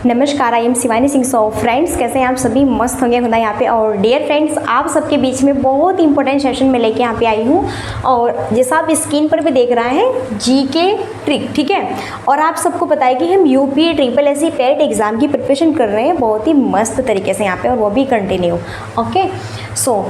नमस्कार, I am Shivani Singh. So friends, कैसे हैं आप सभी? मस्त होंगे खुदा यहाँ पे। और डियर फ्रेंड्स, आप सबके बीच में बहुत इंपॉर्टेंट सेशन में लेके यहाँ पे आई हूँ। और जैसा आप स्क्रीन पर भी देख रहे हैं, जीके ट्रिक, ठीक है। और आप सबको पता है कि हम यूपी ट्रिपल एससी पेट एग्ज़ाम की प्रिपरेशन कर रहे हैं बहुत ही मस्त तरीके से यहाँ पे, और वो भी कंटिन्यू। ओके, सो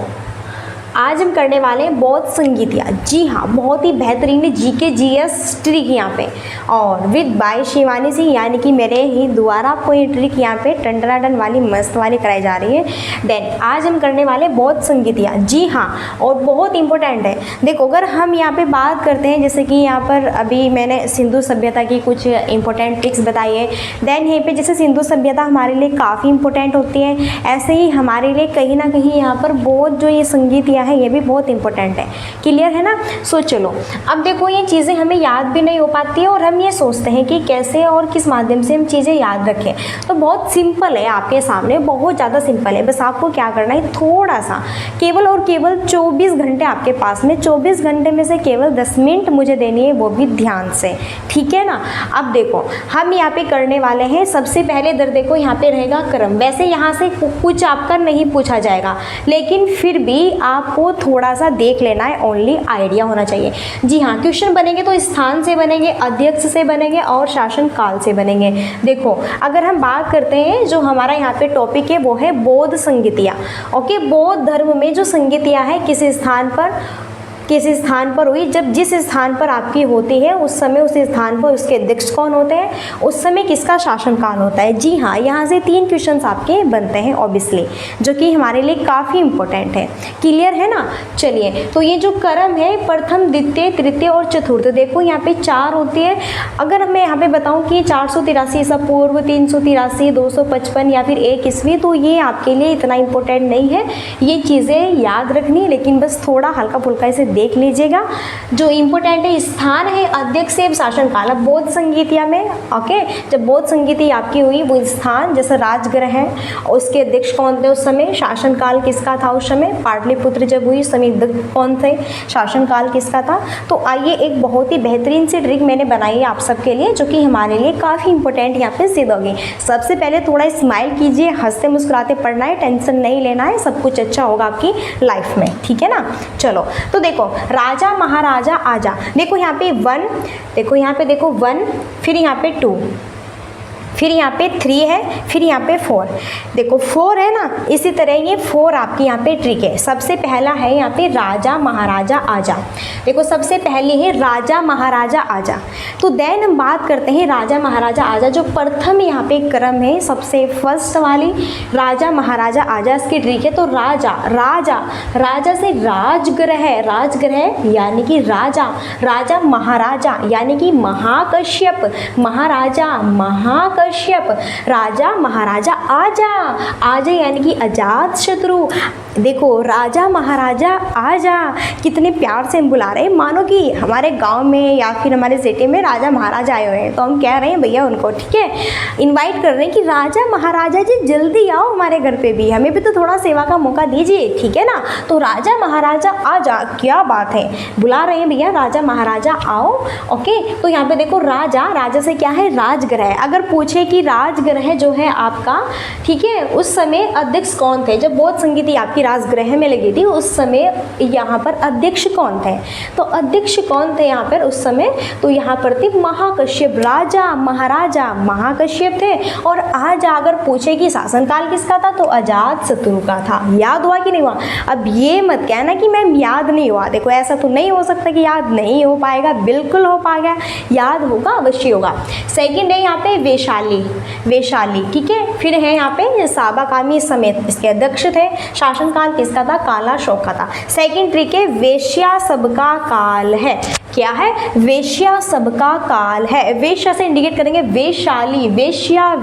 आज हम करने वाले हैं बौद्ध संगीतिया। जी हाँ, बहुत ही बेहतरीन जीके जीएस ट्रिक यहाँ पे, और विद बाय शिवानी सिंह, यानी कि मेरे ही द्वारा आपको ये ट्रिक यहाँ पे टन वाली मस्त वाली कराई जा रही है। देन आज हम करने वाले बौद्ध संगीतिया। जी हाँ, और बहुत इंपॉर्टेंट है। देखो, अगर हम यहाँ पे बात करते हैं, जैसे कि यहाँ पर अभी मैंने सिंधु सभ्यता की कुछ इंपॉर्टेंट ट्रिक्स बताई है। देन यहीं पे जैसे सिंधु सभ्यता हमारे लिए काफ़ी इंपॉर्टेंट होती है, ऐसे ही हमारे लिए कहीं ना कहीं यहाँ पर बौद्ध जो ये संगीतिया है ये भी बहुत इंपॉर्टेंट है। क्लियर है ना? सो चलो, अब देखो, ये चीज़ें हमें याद भी नहीं हो पाती है, और हम ये सोचते हैं कि कैसे और किस माध्यम से हम चीज़ें याद रखें। तो बहुत सिंपल है, आपके सामने बहुत ज़्यादा सिंपल है। बस आपको क्या करना है, थोड़ा सा, केवल और केवल 24 घंटे आपके पास में, 24 घंटे में से केवल 10 मिनट मुझे देनी है, वो भी ध्यान से, ठीक है ना। अब देखो, हम यहाँ पे करने वाले हैं, सबसे पहले इधर देखो, यहाँ पे रहेगा क्रम। वैसे यहाँ से कुछ आपका नहीं पूछा जाएगा, लेकिन फिर भी आपको थोड़ा सा देख लेना है, ओनली आइडिया होना चाहिए। जी हाँ, क्वेश्चन बनेंगे तो स्थान से बनेंगे, अध्यक्ष से बनेंगे, और शासन काल से बनेंगे। देखो, अगर हम बात करते हैं, जो हमारा यहाँ पे टॉपिक है वो है बौद्ध संगीतिया। ओके, बौद्ध धर्म में जो संगीतिया है किस स्थान पर हुई, जब जिस स्थान पर आपकी होती है उस समय उस स्थान पर उसके अध्यक्ष कौन होते हैं, उस समय किसका शासनकाल होता है। जी हाँ, यहाँ से 3 क्वेश्चंस आपके बनते हैं ऑब्वियसली, जो कि हमारे लिए काफ़ी इंपॉर्टेंट है। क्लियर है ना? चलिए, तो ये जो क्रम है, प्रथम, द्वितीय, तृतीय और चतुर्थ, देखो यहाँ पे 4 होती है। अगर मैं यहाँ पे बताऊँ कि 483 ईसा पूर्व, 383, 255 या फिर 1 ईस्वी, तो ये आपके लिए इतना इंपॉर्टेंट नहीं है ये चीज़ें याद रखनी, लेकिन बस थोड़ा हल्का फुल्का इसे देख लीजिएगा। जो इम्पोर्टेंट है, स्थान है, अध्यक्ष से शासनकाल। अब बौद्ध संगीतिया में, ओके, जब बौद्ध संगीति आपकी हुई, वो स्थान जैसे राजगृह है, उसके अध्यक्ष कौन थे उस समय, शासनकाल किसका था उस समय, पाटलिपुत्र जब हुई उस समय कौन थे, शासनकाल किसका था। तो आइए, एक बहुत ही बेहतरीन सी ट्रिक मैंने बनाई है आप सबके लिए, जो कि हमारे लिए काफ़ी इंपॉर्टेंट यहाँ पे सिद्ध होगी। सबसे पहले थोड़ा स्माइल कीजिए, हंसते मुस्कुराते पढ़ना है, टेंशन नहीं लेना है, सब कुछ अच्छा होगा आपकी लाइफ में, ठीक है ना। चलो, तो देखो, राजा महाराजा आजा, देखो यहाँ पे 1, देखो यहाँ पे देखो 1, फिर यहाँ पे 2, फिर यहाँ पे 3 है, फिर यहाँ पे 4, देखो 4 है ना। इसी तरह ये 4 आपकी यहाँ पे ट्रिक है। सबसे पहला है यहाँ पे राजा महाराजा आजा, देखो सबसे पहले है राजा महाराजा आजा। तो देन हम बात करते हैं राजा महाराजा आजा, जो प्रथम यहाँ पे क्रम है, सबसे फर्स्ट वाली राजा महाराजा आजा इसकी ट्रिक है। तो राजा से राजगृह, राजगृह यानी कि राजा, राजा महाराजा यानी कि महाकश्यप, महाकश्यप, राजा महाराजा आजा यानी कि अजात शत्रु। देखो, राजा महाराजा आजा, कितने प्यार से हम बुला रहे हैं, मानो कि हमारे गांव में या फिर हमारे सिटी में राजा महाराजा आए हुए हैं, तो हम कह रहे हैं भैया उनको, ठीक है, इनवाइट कर रहे हैं कि राजा महाराजा जी जल्दी आओ हमारे घर पे भी, हमें भी तो थोड़ा सेवा का मौका दीजिए, ठीक है ना। तो राजा महाराजा आजा, क्या बात है, बुला रहे हैं भैया राजा महाराजा आओ। ओके, तो यहाँ पे देखो, राजा से क्या है, राजगृह। अगर पूछे कि राजगृह जो है आपका, ठीक है, उस समय अध्यक्ष कौन थे, जब बौद्ध संगीति आपकी राजगृह में लगी थी उस समय यहाँ पर अध्यक्ष कौन थे, तो अध्यक्ष कौन थे यहाँ पर उस समय, तो यहाँ पर थे महाकश्यप, राजा महाराजा महाकश्यप थे। और आज अगर पूछे कि शासनकाल किसका था, तो अजात शत्रु का था। याद हुआ कि नहीं हुआ? अब ये मत कहना कि मैम याद नहीं हुआ, देखो ऐसा तो नहीं हो सकता कि याद नहीं हो पाएगा, बिल्कुल हो पाएगा, याद होगा, अवश्य होगा। सेकेंड है यहाँ पे वैशाली, ठीक है। फिर है यहाँ पे साबाकामी समेत, इसके अध्यक्ष थे। शासनकाल किसका था, काला अशोक का था। सेकेंड ट्रिक है, वेश्या सबका काल है। क्या है, वेश्या सबका काल है। वेश्या से इंडिकेट करेंगे वैशाली, वेश्या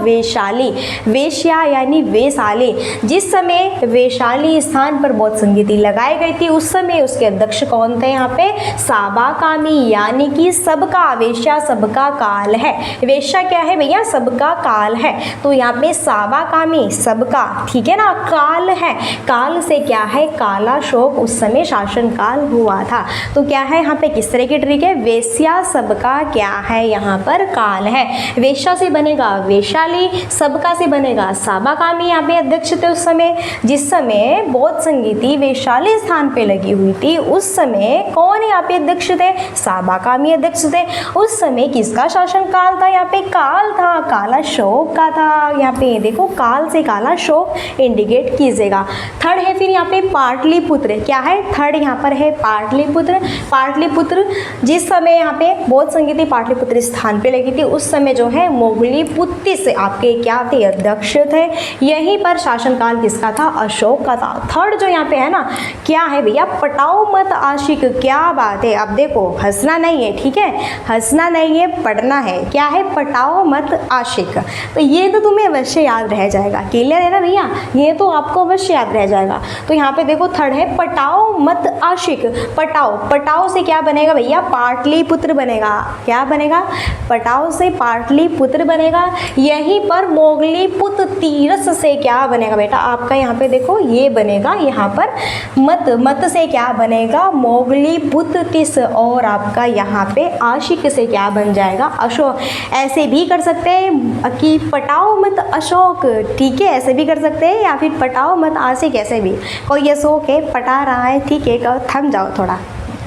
यानी वैशाली। जिस समय वैशाली स्थान पर बौद्ध संगीति लगाई गई थी उस समय उसके अध्यक्ष कौन थे, यहाँ पे साबाकामी यानी कि सबका, वेश्या सबका काल है। वेश्या क्या है भैया, सबका काल है। तो यहाँ पे साबाकामी सबका, ठीक है ना, काल है। काल से क्या है, काला शोक, उस समय शासन काल हुआ था। तो क्या है यहाँ पे किस तरह की ट्रिक है, वेश्या सबका क्या है, यहाँ पर काल है। वेश्या से बनेगा वैशाली, सबका से बनेगा साबाकामी। यहाँ पे अध्यक्ष थे उस समय, जिस समय बौद्ध संगीति वैशाली स्थान पे लगी हुई थी, उस समय कौन यहाँ पे अध्यक्ष थे, साबाकामी अध्यक्ष थे। उस समय किसका शासन काल था, यहाँ पे काल था, काला शोक का था। यहाँ पे देखो काल से काला शोक इंडिकेट कीजिएगा। थर्ड है फिर यहाँ पे पाटलिपुत्र, क्या है, थर्ड यहाँ पर है पाटलिपुत्र। पाटलिपुत्र जिस समय यहाँ पे बौद्ध संगीति पाटलिपुत्र स्थान पे लगी थी, उस समय जो है मोगली पुत्ती से आपके क्या थे, अध्यक्ष थे। यहीं पर शासनकाल किसका था, अशोक का था। थर्ड जो यहाँ पे है ना, क्या है भैया, पटाओ मत आशिक। क्या बात है, अब देखो हंसना नहीं है, ठीक है, हंसना नहीं है, पढ़ना है। क्या है, पटाओ मत आशिक। तो ये तो तुम्हें अवश्य याद रह जाएगा, क्लियर है ना भैया, ये तो आपको अवश्य याद रह जाएगा। तो यहाँ पे देखो थर्ड है पटाओ मत आशिक। पटाओ, पटाओ से क्या बनेगा भैया, पाटलिपुत्र बनेगा। क्या बनेगा, पटाओ से पाटलिपुत्र बनेगा। यहीं पर मोगलीपुत्र तीरस से क्या बनेगा बेटा, आपका यहाँ पे देखो ये बनेगा, यहाँ पर मत, मत से क्या बनेगा, मोगलीपुत्र तिस, और आपका यहाँ पे आशिक से क्या बन जाएगा, अशोक। ऐसे भी कर सकते हैं कि पटाओ मत अशोक, ठीक है, ऐसे भी कर सकते हैं, या फिर पटाओ मत आशिक, ऐसे भी। कोई अशोक है, पटा रहा है, ठीक है, थम जाओ थोड़ा,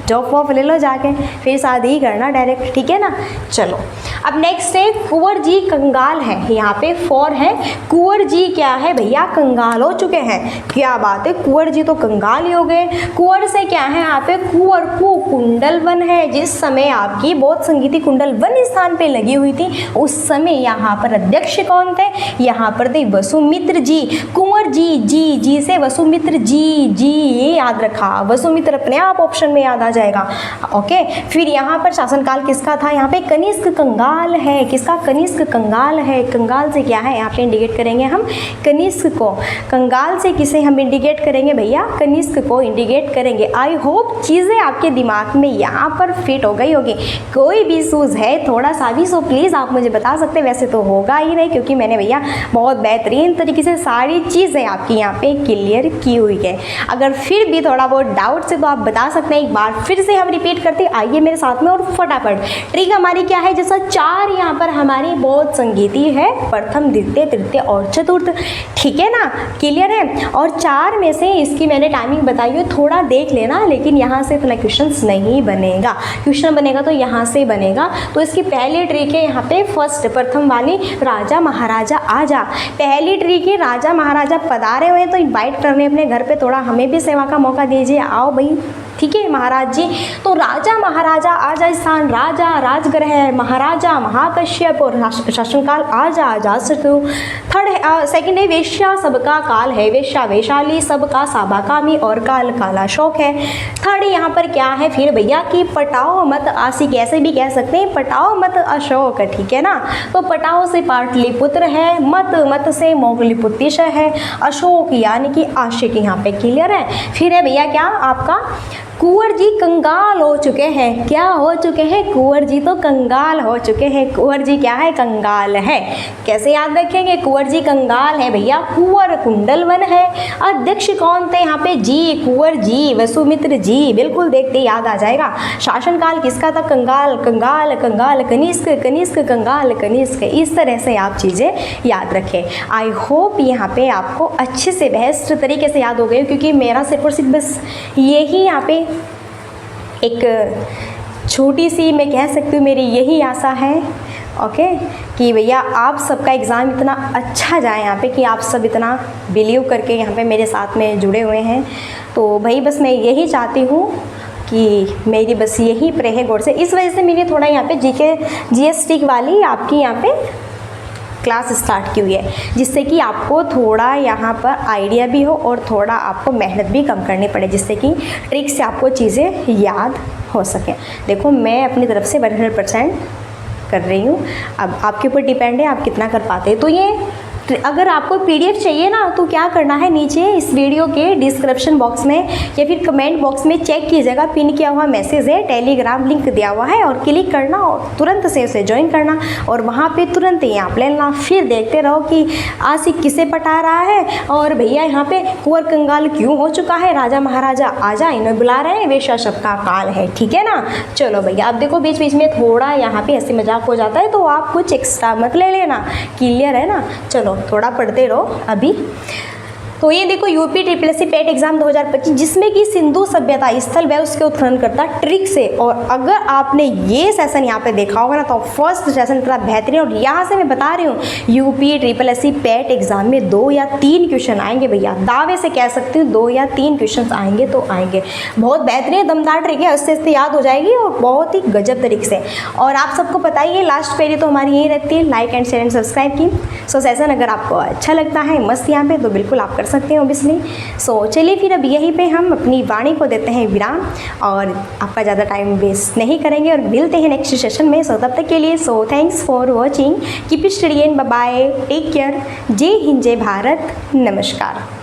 जॉब वॉब ले लो जाके, फिर शादी ही करना डायरेक्ट, ठीक है ना। चलो अब नेक्स्ट है कुंवर जी कंगाल है। यहाँ पे 4 है, कुंवर जी क्या है भैया, कंगाल हो चुके हैं। क्या बात है, कुंवर जी तो कंगाल ही हो गए। कुंवर से क्या है, यहाँ पे कुंवर को कुंडल वन है। जिस समय आपकी बौद्ध संगीति कुंडल वन स्थान पे लगी हुई थी, उस समय यहाँ पर अध्यक्ष कौन थे, यहाँ पर थे वसुमित्र जी। कुंवर जी, जी से वसुमित्र जी, जी ये याद रखा, वसुमित्र अपने आप ऑप्शन में याद आ जाएगा। ओके, फिर यहाँ पर शासनकाल किसका था, यहाँ पे कनिष्क कंगाल है। किसका, कनिष्क कंगाल है। कंगाल से क्या है, यहाँ पे इंडिकेट करेंगे हम कनिष्क को। कंगाल से किसे हम इंडिकेट करेंगे भैया, कनिष्क को इंडिकेट करेंगे। आई होप चीज़ें आपके दिमाग में यहाँ पर फिट हो गई होगी। कोई भी सूझ है थोड़ा सा भी, सो प्लीज़ आप मुझे बता सकते हैं। वैसे तो होगा ही नहीं, क्योंकि मैंने भैया बहुत बेहतरीन तरीके से सारी चीज़ें आपकी यहाँ पे क्लियर की हुई है। अगर फिर भी थोड़ा बहुत डाउट से तो आप बता सकते हैं। एक बार फिर से हम रिपीट करते, आइए मेरे साथ में और फटाफट। ट्रिक हमारी क्या है, जैसा 4 यहाँ पर हमारी बौद्ध संगीति है, प्रथम द्वितीय तृतीय और चतुर्थ, ठीक है ना, क्लियर है। और 4 में से इसकी मैंने टाइमिंग बताई है, थोड़ा देख लेना, लेकिन यहाँ से इतना क्वेश्चंस नहीं बनेगा। क्वेश्चन बनेगा तो यहाँ से बनेगा। तो इसकी पहली ट्रिक है यहाँ पे फर्स्ट, प्रथम वाली, राजा महाराजा आजा। पहली ट्रिक है, राजा महाराजा पधारे हुए तो इन्वाइट करने अपने घर पे, थोड़ा हमें भी सेवा का मौका दीजिए, आओ भाई, ठीक है महाराज जी। तो राजा महाराजा आजा स्थान, राजा राजगृह, महाराजा महाकश्यप, और शासनकाल आजा अजातशत्रु। थर्ड सेकंड है वेश्या सबका काल है, वेश्या वैशाली, सबका साबाकामी, और काल काला शोक है। थर्ड यहाँ पर क्या है फिर भैया कि पटाओ मत आशिक, ऐसे भी कह सकते हैं पटाओ मत अशोक, ठीक है ना। तो पटाओ से पाटलिपुत्र है, मत से मोगलीपुत्र है, अशोक यानी कि आशिक यहाँ पे क्लियर है। फिर है भैया क्या आपका, कुंवर जी कंगाल हो चुके हैं। क्या हो चुके हैं, कुंवर जी तो कंगाल हो चुके हैं। कुंवर जी क्या है, कंगाल है। कैसे याद रखेंगे, कुंवर जी कंगाल है भैया, कुंवर कुंडल वन है। अध्यक्ष कौन थे यहाँ पे, जी कुंवर जी, वसुमित्र जी, बिल्कुल देखते याद आ जाएगा। शासनकाल किसका था, कंगाल कंगाल कंगाल, कनिष्क कनिष्क कंगाल कनिष्क। इस तरह से आप चीज़ें याद रखें। आई होप यहाँ पे आपको अच्छे से बेस्ट तरीके से याद हो गए, क्योंकि मेरा सिर्फ और सिर्फ बस यही यहाँ पे एक छोटी सी मैं कह सकती हूँ मेरी यही आशा है, ओके, कि भैया आप सबका एग्ज़ाम इतना अच्छा जाए यहाँ पे, कि आप सब इतना बिलीव करके यहाँ पे मेरे साथ में जुड़े हुए हैं। तो भाई बस मैं यही चाहती हूँ कि मेरी बस यही प्रे है गॉड से। इस वजह से मैंने थोड़ा यहाँ पे जीके जीएसटी वाली आपकी यहाँ पे क्लास स्टार्ट की हुई है, जिससे कि आपको थोड़ा यहाँ पर आइडिया भी हो और थोड़ा आपको मेहनत भी कम करनी पड़े, जिससे कि ट्रिक से आपको चीज़ें याद हो सकें। देखो मैं अपनी तरफ से 100% कर रही हूँ, अब आपके ऊपर डिपेंड है आप कितना कर पाते हैं। तो ये अगर आपको PDF चाहिए ना तो क्या करना है, नीचे इस वीडियो के डिस्क्रिप्शन बॉक्स में या फिर कमेंट बॉक्स में चेक कीजिएगा, पिन किया हुआ मैसेज है, टेलीग्राम लिंक दिया हुआ है, और क्लिक करना और तुरंत से उसे ज्वाइन करना और वहाँ पे तुरंत ही आप लेना। फिर देखते रहो कि आशिक किसे पटा रहा है और भैया यहाँ पे कुंवर कंगाल क्यों हो चुका है, राजा महाराजा आजा इन्हें बुला रहे हैं, वेश्या सबका काल है। ठीक है ना। चलो भैया, अब देखो बीच बीच में थोड़ा यहाँ पे हंसी मजाक हो जाता है तो आप कुछ एक्स्ट्रा मत ले लेना, क्लियर है ना। चलो थोड़ा पढ़ते रहो अभी। तो ये देखो UPSSC पेट एग्जाम 2025 जिसमें कि सिंधु सभ्यता स्थल व उसके उत्खनन करता ट्रिक से, और अगर आपने ये सेशन यहाँ पे देखा होगा ना तो फर्स्ट सेशन इतना बेहतरीन, और यहाँ से मैं बता रही हूँ UPSSC पेट एग्जाम में 2 या 3 क्वेश्चन आएंगे भैया, दावे से कह सकती हूँ 2 या 3 क्वेश्चन आएंगे तो आएंगे। बहुत बेहतरीन दमदार ट्रिक है, उससे याद हो जाएगी और बहुत ही गजब तरीके से। और आप सबको पता ही है लास्ट पेरी तो हमारी यही रहती है, like and share and subscribe की। सो सेशन अगर आपको अच्छा लगता है मस्त यहाँ पे तो बिल्कुल आप कर सकते हैं ऑब्वियसली। सो चलिए फिर अब यहीं पे हम अपनी वाणी को देते हैं विराम और आपका ज़्यादा टाइम वेस्ट नहीं करेंगे और मिलते हैं नेक्स्ट सेशन में। सो तब तक के लिए so thanks for watching, keep study and bye bye, take care, जय हिंद जय भारत, नमस्कार।